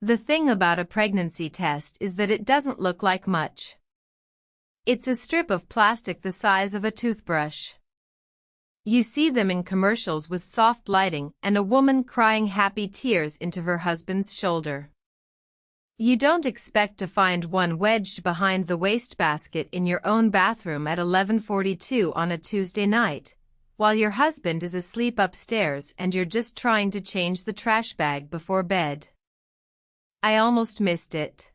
The thing about a pregnancy test is that it doesn't look like much. It's a strip of plastic the size of a toothbrush. You see them in commercials with soft lighting and a woman crying happy tears into her husband's shoulder. You don't expect to find one wedged behind the wastebasket in your own bathroom at 11:42 on a Tuesday night, while your husband is asleep upstairs and you're just trying to change the trash bag before bed. I almost missed it.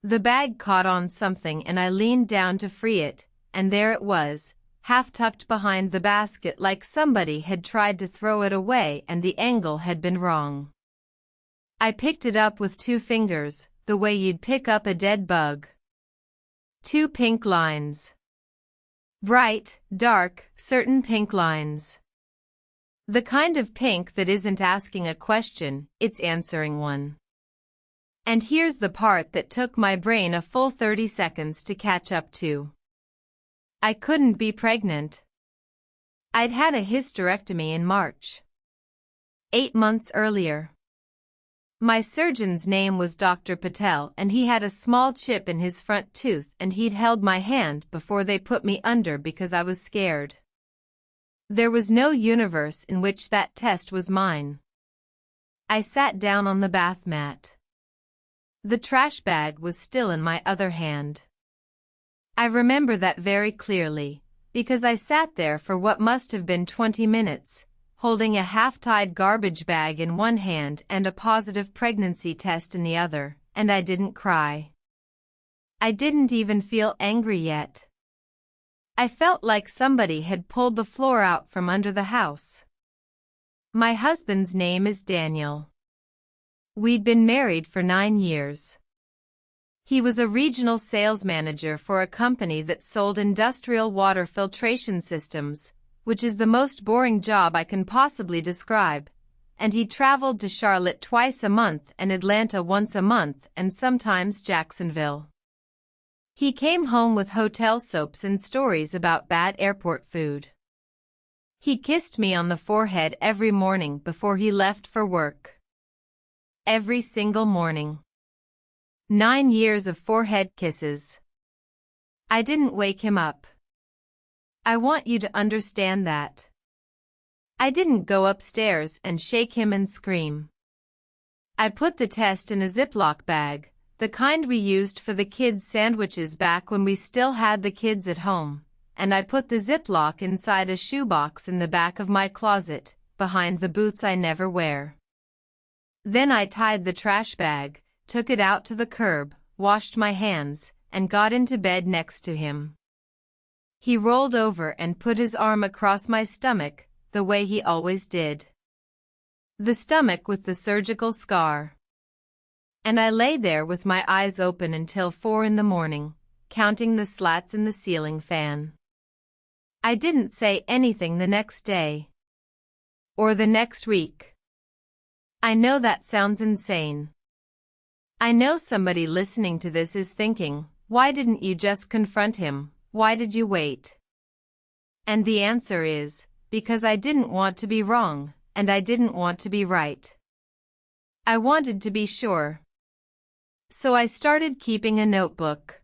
The bag caught on something and I leaned down to free it, and there it was, half tucked behind the basket like somebody had tried to throw it away and the angle had been wrong. I picked it up with 2 fingers, the way you'd pick up a dead bug. 2 pink lines. Bright, dark, certain pink lines. The kind of pink that isn't asking a question, it's answering one. And here's the part that took my brain a full 30 seconds to catch up to. I couldn't be pregnant. I'd had a hysterectomy in March. 8 months earlier. My surgeon's name was Dr. Patel and he had a small chip in his front tooth and he'd held my hand before they put me under because I was scared. There was no universe in which that test was mine. I sat down on the bath mat. The trash bag was still in my other hand. I remember that very clearly, because I sat there for what must have been 20 minutes, holding a half-tied garbage bag in one hand and a positive pregnancy test in the other, and I didn't cry. I didn't even feel angry yet. I felt like somebody had pulled the floor out from under the house. My husband's name is Daniel. We'd been married for 9 years. He was a regional sales manager for a company that sold industrial water filtration systems, which is the most boring job I can possibly describe, and he traveled to Charlotte twice a month and Atlanta once a month and sometimes Jacksonville. He came home with hotel soaps and stories about bad airport food. He kissed me on the forehead every morning before he left for work. Every single morning. 9 years of forehead kisses. I didn't wake him up. I want you to understand that. I didn't go upstairs and shake him and scream. I put the test in a Ziploc bag, the kind we used for the kids' sandwiches back when we still had the kids at home, and I put the Ziploc inside a shoebox in the back of my closet, behind the boots I never wear. Then I tied the trash bag, took it out to the curb, washed my hands, and got into bed next to him. He rolled over and put his arm across my stomach, the way he always did. The stomach with the surgical scar. And I lay there with my eyes open until 4 in the morning, counting the slats in the ceiling fan. I didn't say anything the next day. Or the next week. I know that sounds insane. I know somebody listening to this is thinking, why didn't you just confront him? Why did you wait? And the answer is, because I didn't want to be wrong, and I didn't want to be right. I wanted to be sure. So I started keeping a notebook.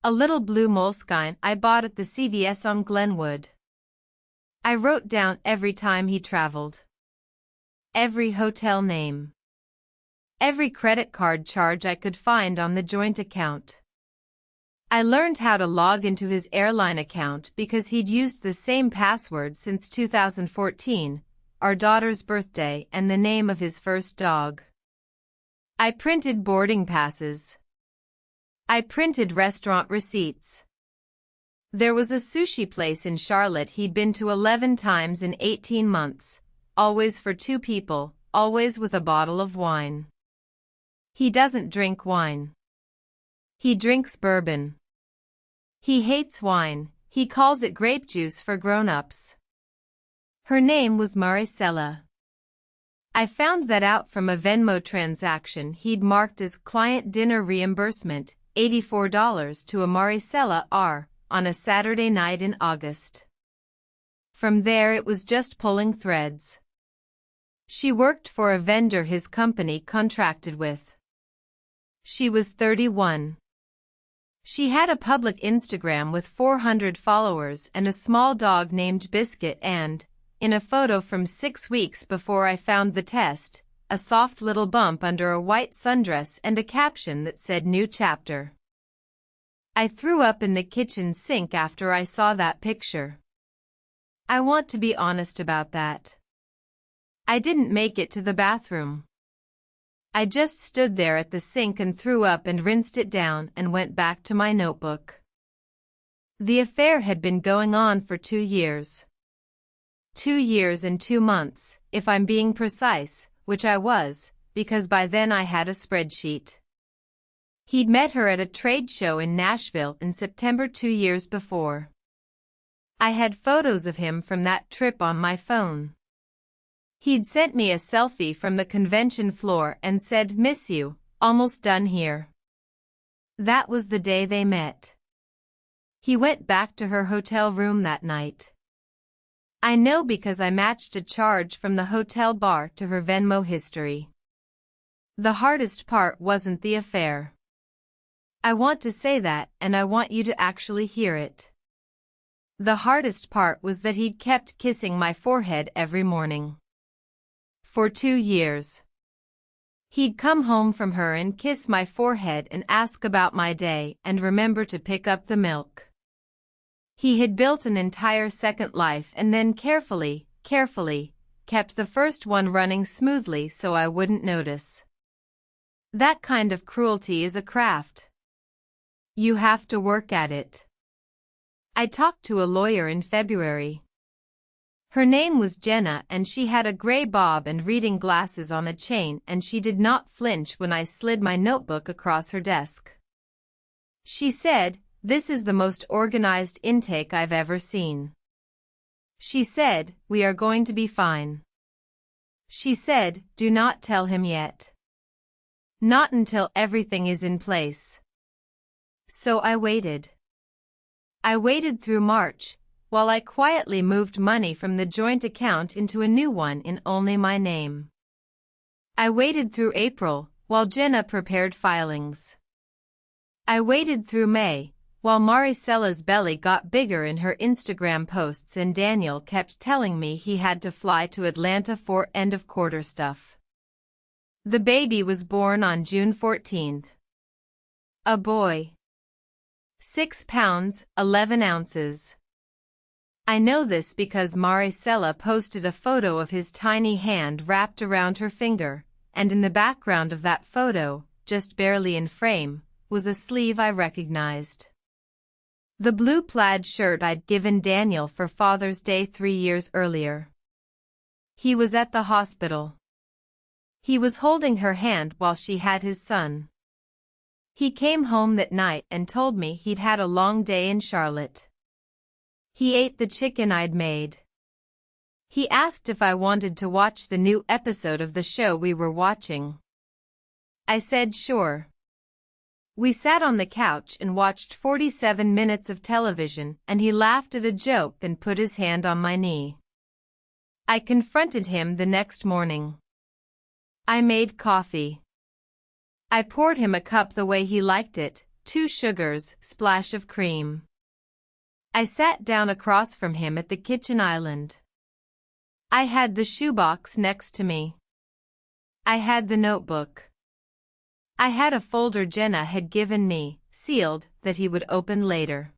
A little blue moleskine I bought at the CVS on Glenwood. I wrote down every time he traveled. Every hotel name. Every credit card charge I could find on the joint account. I learned how to log into his airline account because he'd used the same password since 2014, our daughter's birthday and the name of his first dog. I printed boarding passes. I printed restaurant receipts. There was a sushi place in Charlotte he'd been to 11 times in 18 months, always for 2 people, always with a bottle of wine. He doesn't drink wine. He drinks bourbon. He hates wine, he calls it grape juice for grown-ups. Her name was Maricela. I found that out from a Venmo transaction he'd marked as client dinner reimbursement, $84 to a Maricela R, on a Saturday night in August. From there it was just pulling threads. She worked for a vendor his company contracted with. She was 31. She had a public Instagram with 400 followers and a small dog named Biscuit and, in a photo from 6 weeks before I found the test, a soft little bump under a white sundress and a caption that said "New Chapter." I threw up in the kitchen sink after I saw that picture. I want to be honest about that. I didn't make it to the bathroom. I just stood there at the sink and threw up and rinsed it down and went back to my notebook. The affair had been going on for 2 years. 2 years and 2 months, if I'm being precise, which I was, because by then I had a spreadsheet. He'd met her at a trade show in Nashville in September 2 years before. I had photos of him from that trip on my phone. He'd sent me a selfie from the convention floor and said, "Miss you, almost done here." That was the day they met. He went back to her hotel room that night. I know because I matched a charge from the hotel bar to her Venmo history. The hardest part wasn't the affair. I want to say that, and I want you to actually hear it. The hardest part was that he'd kept kissing my forehead every morning. For 2 years. He'd come home from her and kiss my forehead and ask about my day and remember to pick up the milk. He had built an entire second life and then carefully, kept the first one running smoothly so I wouldn't notice. That kind of cruelty is a craft. You have to work at it. I talked to a lawyer in February. Her name was Jenna and she had a gray bob and reading glasses on a chain and she did not flinch when I slid my notebook across her desk. She said, "This is the most organized intake I've ever seen." She said, "We are going to be fine." She said, "Do not tell him yet. Not until everything is in place." So I waited. I waited through March, while I quietly moved money from the joint account into a new one in only my name. I waited through April, while Jenna prepared filings. I waited through May, while Maricella's belly got bigger in her Instagram posts and Daniel kept telling me he had to fly to Atlanta for end-of-quarter stuff. The baby was born on June 14th. A boy. 6 pounds, 11 ounces. I know this because Maricela posted a photo of his tiny hand wrapped around her finger, and in the background of that photo, just barely in frame, was a sleeve I recognized. The blue plaid shirt I'd given Daniel for Father's Day 3 years earlier. He was at the hospital. He was holding her hand while she had his son. He came home that night and told me he'd had a long day in Charlotte. He ate the chicken I'd made. He asked if I wanted to watch the new episode of the show we were watching. I said sure. We sat on the couch and watched 47 minutes of television and he laughed at a joke and put his hand on my knee. I confronted him the next morning. I made coffee. I poured him a cup the way he liked it, 2 sugars, splash of cream. I sat down across from him at the kitchen island. I had the shoebox next to me. I had the notebook. I had a folder Jenna had given me, sealed, that he would open later.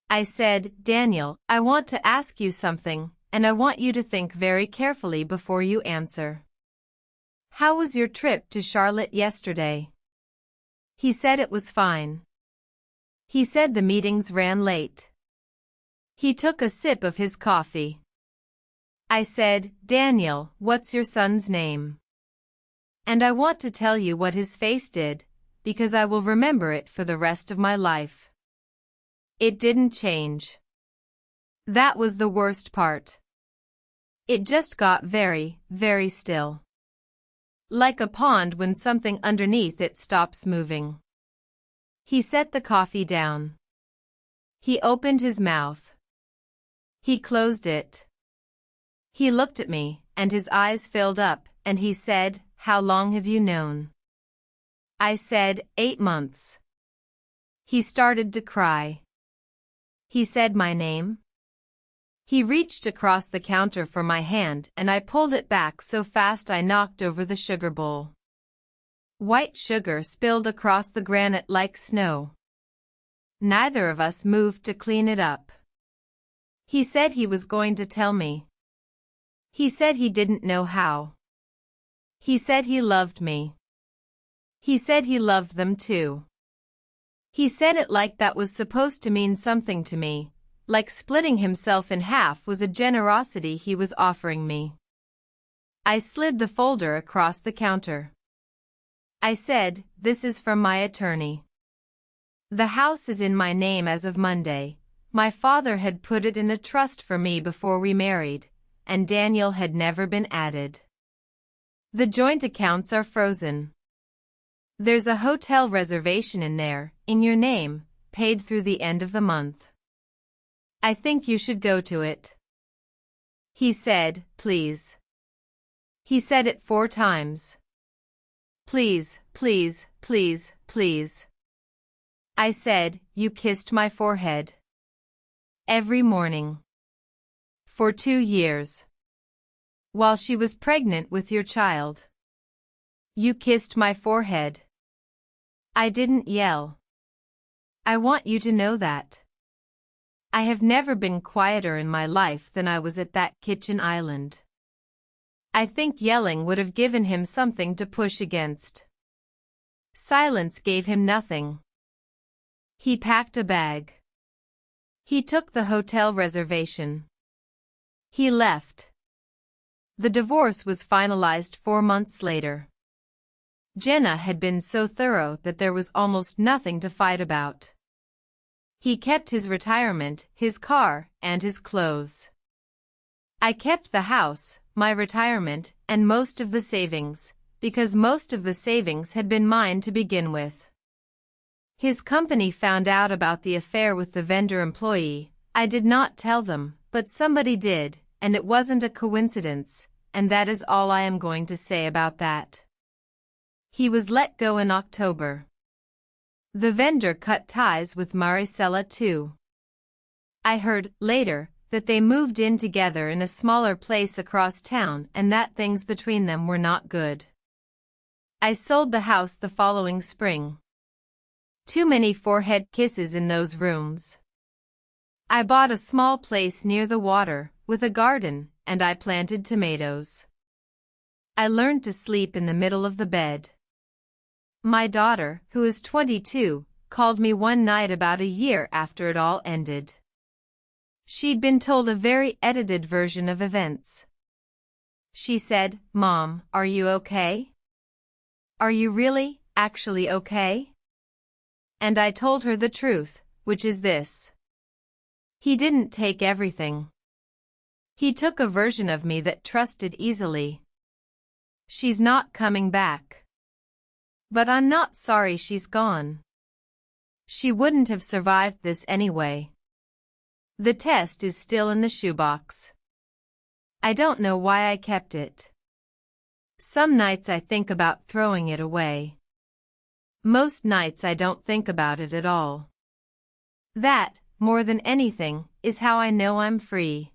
I said, "Daniel, I want to ask you something, and I want you to think very carefully before you answer. How was your trip to Charlotte yesterday?" He said it was fine. He said the meetings ran late. He took a sip of his coffee. I said, "Daniel, what's your son's name?" And I want to tell you what his face did, because I will remember it for the rest of my life. It didn't change. That was the worst part. It just got very, very still. Like a pond when something underneath it stops moving. He set the coffee down. He opened his mouth. He closed it. He looked at me, and his eyes filled up, and he said, "How long have you known?" I said, 8 months. He started to cry. He said my name. He reached across the counter for my hand and I pulled it back so fast I knocked over the sugar bowl. White sugar spilled across the granite like snow. Neither of us moved to clean it up. He said he was going to tell me. He said he didn't know how. He said he loved me. He said he loved them too. He said it like that was supposed to mean something to me, like splitting himself in half was a generosity he was offering me. I slid the folder across the counter. I said, "This is from my attorney. The house is in my name as of Monday. My father had put it in a trust for me before we married, and Daniel had never been added. The joint accounts are frozen. There's a hotel reservation in there, in your name, paid through the end of the month. I think you should go to it." He said, "Please." He said it 4 times. "Please, please, please, please." I said, "You kissed my forehead. Every morning. For 2 years. While she was pregnant with your child. You kissed my forehead." I didn't yell. I want you to know that. I have never been quieter in my life than I was at that kitchen island. I think yelling would have given him something to push against. Silence gave him nothing. He packed a bag. He took the hotel reservation. He left. The divorce was finalized 4 months later. Jenna had been so thorough that there was almost nothing to fight about. He kept his retirement, his car, and his clothes. I kept the house, my retirement, and most of the savings, because most of the savings had been mine to begin with. His company found out about the affair with the vendor employee. I did not tell them, but somebody did, and it wasn't a coincidence, and that is all I am going to say about that. He was let go in October. The vendor cut ties with Maricela too. I heard, later, that they moved in together in a smaller place across town and that things between them were not good. I sold the house the following spring. Too many forehead kisses in those rooms. I bought a small place near the water, with a garden, and I planted tomatoes. I learned to sleep in the middle of the bed. My daughter, who is 22, called me one night about a year after it all ended. She'd been told a very edited version of events. She said, "Mom, are you okay? Are you really, actually okay?" And I told her the truth, which is this. He didn't take everything. He took a version of me that trusted easily. She's not coming back. But I'm not sorry she's gone. She wouldn't have survived this anyway. The test is still in the shoebox. I don't know why I kept it. Some nights I think about throwing it away. Most nights I don't think about it at all. That, more than anything, is how I know I'm free.